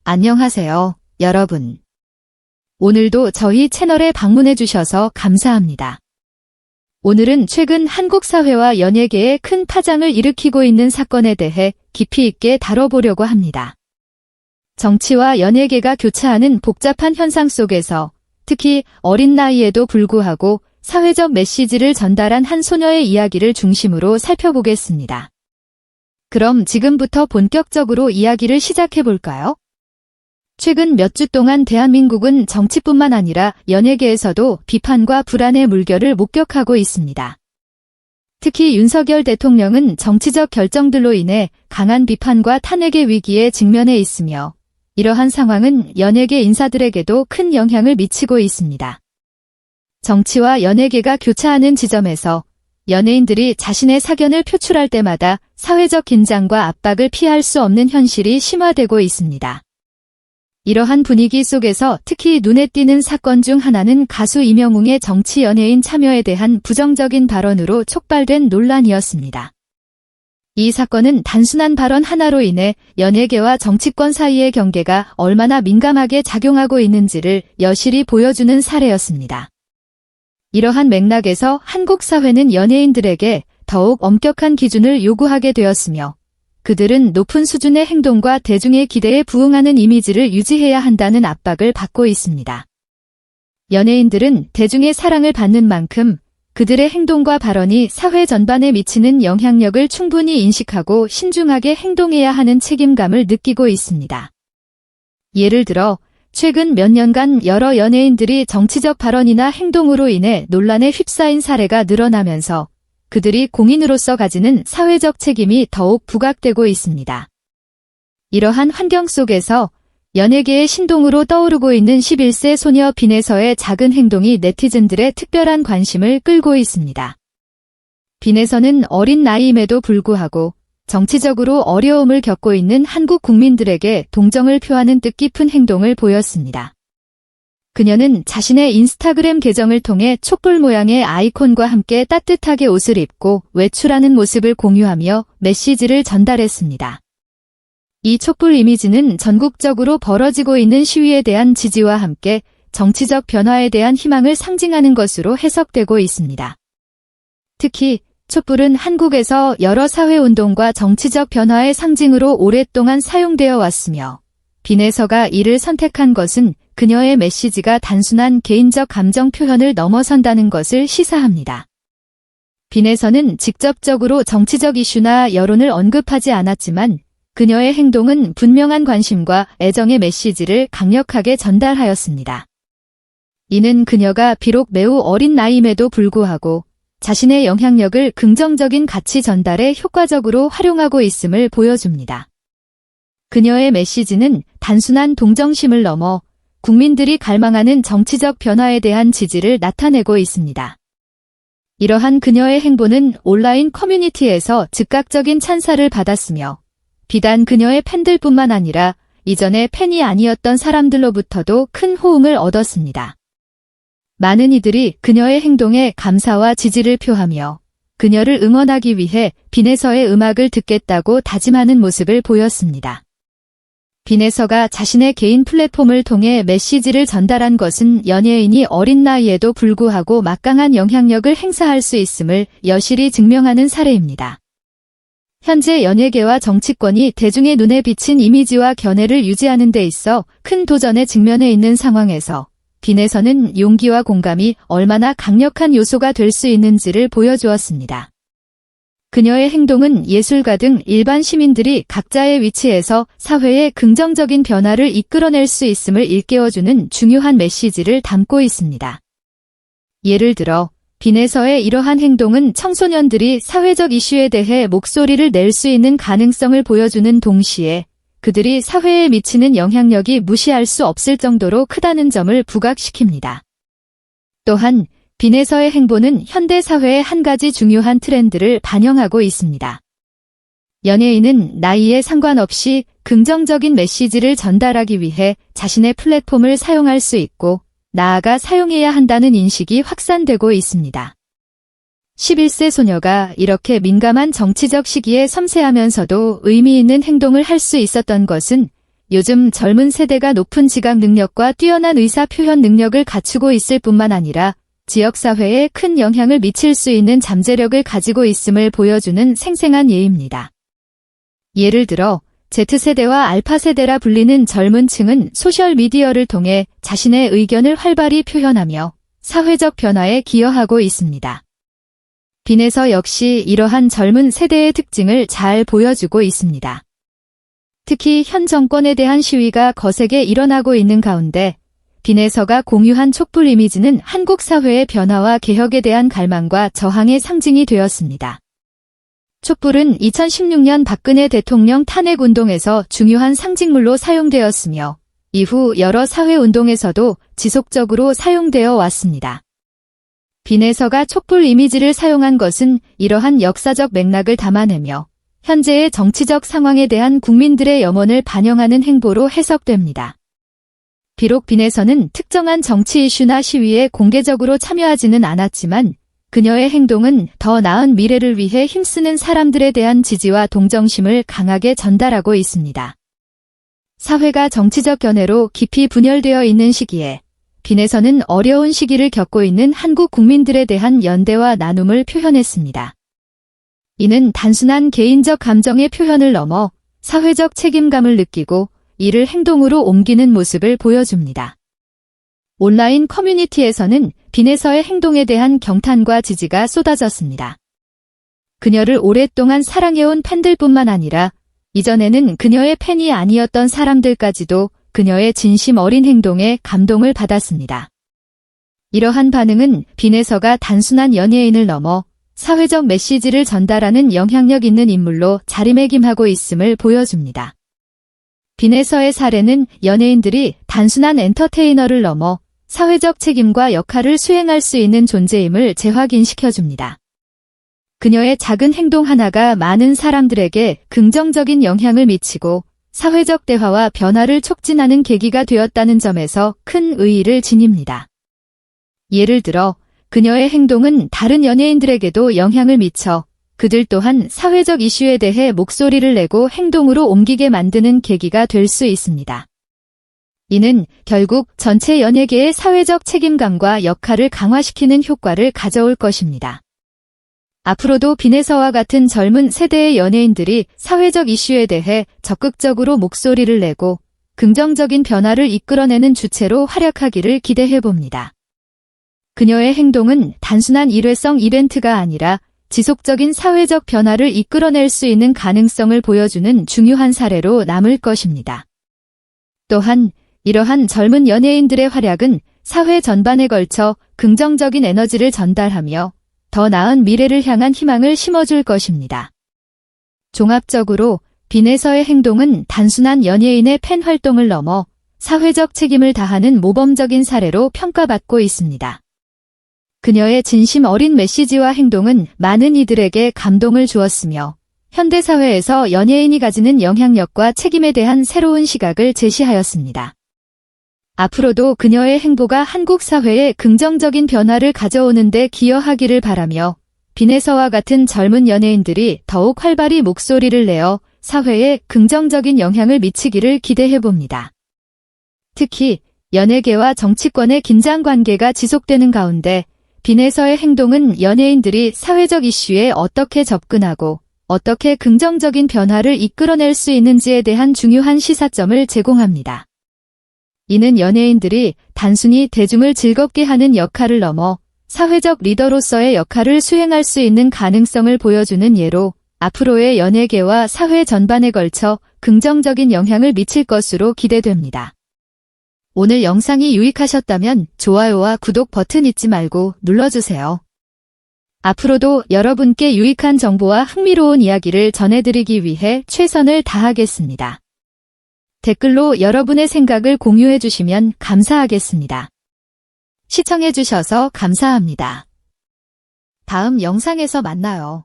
안녕하세요, 여러분. 오늘도 저희 채널에 방문해 주셔서 감사합니다. 오늘은 최근 한국 사회와 연예계에 큰 파장을 일으키고 있는 사건에 대해 깊이 있게 다뤄보려고 합니다. 정치와 연예계가 교차하는 복잡한 현상 속에서 특히 어린 나이에도 불구하고 사회적 메시지를 전달한 한 소녀의 이야기를 중심으로 살펴보겠습니다. 그럼 지금부터 본격적으로 이야기를 시작해 볼까요? 최근 몇 주 동안 대한민국은 정치뿐만 아니라 연예계에서도 비판과 불안의 물결을 목격하고 있습니다. 특히 윤석열 대통령은 정치적 결정들로 인해 강한 비판과 탄핵의 위기에 직면해 있으며 이러한 상황은 연예계 인사들에게도 큰 영향을 미치고 있습니다. 정치와 연예계가 교차하는 지점에서 연예인들이 자신의 사견을 표출할 때마다 사회적 긴장과 압박을 피할 수 없는 현실이 심화되고 있습니다. 이러한 분위기 속에서 특히 눈에 띄는 사건 중 하나는 가수 이명웅의 정치 연예인 참여에 대한 부정적인 발언으로 촉발된 논란이었습니다. 이 사건은 단순한 발언 하나로 인해 연예계와 정치권 사이의 경계가 얼마나 민감하게 작용하고 있는지를 여실히 보여주는 사례였습니다. 이러한 맥락에서 한국 사회는 연예인들에게 더욱 엄격한 기준을 요구하게 되었으며 그들은 높은 수준의 행동과 대중의 기대에 부응하는 이미지를 유지해야 한다는 압박을 받고 있습니다. 연예인들은 대중의 사랑을 받는 만큼 그들의 행동과 발언이 사회 전반에 미치는 영향력을 충분히 인식하고 신중하게 행동해야 하는 책임감을 느끼고 있습니다. 예를 들어 최근 몇 년간 여러 연예인들이 정치적 발언이나 행동으로 인해 논란에 휩싸인 사례가 늘어나면서 그들이 공인으로서 가지는 사회적 책임이 더욱 부각되고 있습니다. 이러한 환경 속에서 연예계의 신동으로 떠오르고 있는 11세 소녀 빈에서의 작은 행동이 네티즌들의 특별한 관심을 끌고 있습니다. 빈에서는 어린 나이임에도 불구하고 정치적으로 어려움을 겪고 있는 한국 국민들에게 동정을 표하는 뜻깊은 행동을 보였습니다. 그녀는 자신의 인스타그램 계정을 통해 촛불 모양의 아이콘과 함께 따뜻하게 옷을 입고 외출하는 모습을 공유하며 메시지를 전달했습니다. 이 촛불 이미지는 전국적으로 벌어지고 있는 시위에 대한 지지와 함께 정치적 변화에 대한 희망을 상징하는 것으로 해석되고 있습니다. 특히 촛불은 한국에서 여러 사회운동과 정치적 변화의 상징으로 오랫동안 사용되어 왔으며 빈에서가 이를 선택한 것은 그녀의 메시지가 단순한 개인적 감정 표현을 넘어선다는 것을 시사합니다. 빈에서는 직접적으로 정치적 이슈나 여론을 언급하지 않았지만 그녀의 행동은 분명한 관심과 애정의 메시지를 강력하게 전달하였습니다. 이는 그녀가 비록 매우 어린 나이임에도 불구하고 자신의 영향력을 긍정적인 가치 전달에 효과적으로 활용하고 있음을 보여줍니다. 그녀의 메시지는 단순한 동정심을 넘어 국민들이 갈망하는 정치적 변화에 대한 지지를 나타내고 있습니다. 이러한 그녀의 행보는 온라인 커뮤니티에서 즉각적인 찬사를 받았으며 비단 그녀의 팬들뿐만 아니라 이전에 팬이 아니었던 사람들로부터도 큰 호응을 얻었습니다. 많은 이들이 그녀의 행동에 감사와 지지를 표하며 그녀를 응원하기 위해 빈에서의 음악을 듣겠다고 다짐하는 모습을 보였습니다. 빈에서가 자신의 개인 플랫폼을 통해 메시지를 전달한 것은 연예인이 어린 나이에도 불구하고 막강한 영향력을 행사할 수 있음을 여실히 증명하는 사례입니다. 현재 연예계와 정치권이 대중의 눈에 비친 이미지와 견해를 유지하는 데 있어 큰 도전에 직면해 있는 상황에서 빈에서는 용기와 공감이 얼마나 강력한 요소가 될 수 있는지를 보여주었습니다. 그녀의 행동은 예술가 등 일반 시민들이 각자의 위치에서 사회의 긍정적인 변화를 이끌어낼 수 있음을 일깨워주는 중요한 메시지를 담고 있습니다. 예를 들어 빈에서의 이러한 행동은 청소년들이 사회적 이슈에 대해 목소리를 낼 수 있는 가능성을 보여주는 동시에 그들이 사회에 미치는 영향력이 무시할 수 없을 정도로 크다는 점을 부각시킵니다. 또한 빈에서의 행보는 현대 사회의 한 가지 중요한 트렌드를 반영하고 있습니다. 연예인은 나이에 상관없이 긍정적인 메시지를 전달하기 위해 자신의 플랫폼을 사용할 수 있고 나아가 사용해야 한다는 인식이 확산되고 있습니다. 11세 소녀가 이렇게 민감한 정치적 시기에 섬세하면서도 의미 있는 행동을 할 수 있었던 것은 요즘 젊은 세대가 높은 지각 능력과 뛰어난 의사 표현 능력을 갖추고 있을 뿐만 아니라 지역사회에 큰 영향을 미칠 수 있는 잠재력을 가지고 있음을 보여주는 생생한 예입니다. 예를 들어 Z세대와 알파세대라 불리는 젊은 층은 소셜미디어를 통해 자신의 의견을 활발히 표현하며 사회적 변화에 기여하고 있습니다. 빈에서 역시 이러한 젊은 세대의 특징을 잘 보여주고 있습니다. 특히 현 정권에 대한 시위가 거세게 일어나고 있는 가운데 빈에서가 공유한 촛불 이미지는 한국 사회의 변화와 개혁에 대한 갈망과 저항의 상징이 되었습니다. 촛불은 2016년 박근혜 대통령 탄핵운동에서 중요한 상징물로 사용되었으며 이후 여러 사회운동에서도 지속적으로 사용되어 왔습니다. 빈에서가 촛불 이미지를 사용한 것은 이러한 역사적 맥락을 담아내며 현재의 정치적 상황에 대한 국민들의 염원을 반영하는 행보로 해석됩니다. 비록 빈에서는 특정한 정치 이슈나 시위에 공개적으로 참여하지는 않았지만 그녀의 행동은 더 나은 미래를 위해 힘쓰는 사람들에 대한 지지와 동정심을 강하게 전달하고 있습니다. 사회가 정치적 견해로 깊이 분열되어 있는 시기에 빈에서는 어려운 시기를 겪고 있는 한국 국민들에 대한 연대와 나눔을 표현했습니다. 이는 단순한 개인적 감정의 표현을 넘어 사회적 책임감을 느끼고 이를 행동으로 옮기는 모습을 보여줍니다. 온라인 커뮤니티에서는 빈에서의 행동에 대한 경탄과 지지가 쏟아졌습니다. 그녀를 오랫동안 사랑해온 팬들뿐만 아니라 이전에는 그녀의 팬이 아니었던 사람들까지도 그녀의 진심 어린 행동에 감동을 받았습니다. 이러한 반응은 빈에서가 단순한 연예인을 넘어 사회적 메시지를 전달하는 영향력 있는 인물로 자리매김하고 있음을 보여줍니다. 빈에서의 사례는 연예인들이 단순한 엔터테이너를 넘어 사회적 책임과 역할을 수행할 수 있는 존재임을 재확인시켜줍니다. 그녀의 작은 행동 하나가 많은 사람들에게 긍정적인 영향을 미치고 사회적 대화와 변화를 촉진하는 계기가 되었다는 점에서 큰 의의를 지닙니다. 예를 들어 그녀의 행동은 다른 연예인들에게도 영향을 미쳐 그들 또한 사회적 이슈에 대해 목소리를 내고 행동으로 옮기게 만드는 계기가 될 수 있습니다. 이는 결국 전체 연예계의 사회적 책임감과 역할을 강화시키는 효과를 가져올 것입니다. 앞으로도 빈에서와 같은 젊은 세대의 연예인들이 사회적 이슈에 대해 적극적으로 목소리를 내고 긍정적인 변화를 이끌어내는 주체로 활약하기를 기대해봅니다. 그녀의 행동은 단순한 일회성 이벤트가 아니라 지속적인 사회적 변화를 이끌어낼 수 있는 가능성을 보여주는 중요한 사례로 남을 것입니다. 또한 이러한 젊은 연예인들의 활약은 사회 전반에 걸쳐 긍정적인 에너지를 전달하며 더 나은 미래를 향한 희망을 심어줄 것입니다. 종합적으로 빈에서의 행동은 단순한 연예인의 팬 활동을 넘어 사회적 책임을 다하는 모범적인 사례로 평가받고 있습니다. 그녀의 진심 어린 메시지와 행동은 많은 이들에게 감동을 주었으며 현대사회에서 연예인이 가지는 영향력과 책임에 대한 새로운 시각을 제시하였습니다. 앞으로도 그녀의 행보가 한국 사회에 긍정적인 변화를 가져오는 데 기여하기를 바라며 빈에서와 같은 젊은 연예인들이 더욱 활발히 목소리를 내어 사회에 긍정적인 영향을 미치기를 기대해봅니다. 특히 연예계와 정치권의 긴장 관계가 지속되는 가운데 빈에서의 행동은 연예인들이 사회적 이슈에 어떻게 접근하고 어떻게 긍정적인 변화를 이끌어낼 수 있는지에 대한 중요한 시사점을 제공합니다. 이는 연예인들이 단순히 대중을 즐겁게 하는 역할을 넘어 사회적 리더로서의 역할을 수행할 수 있는 가능성을 보여주는 예로 앞으로의 연예계와 사회 전반에 걸쳐 긍정적인 영향을 미칠 것으로 기대됩니다. 오늘 영상이 유익하셨다면 좋아요와 구독 버튼 잊지 말고 눌러주세요. 앞으로도 여러분께 유익한 정보와 흥미로운 이야기를 전해드리기 위해 최선을 다하겠습니다. 댓글로 여러분의 생각을 공유해주시면 감사하겠습니다. 시청해주셔서 감사합니다. 다음 영상에서 만나요.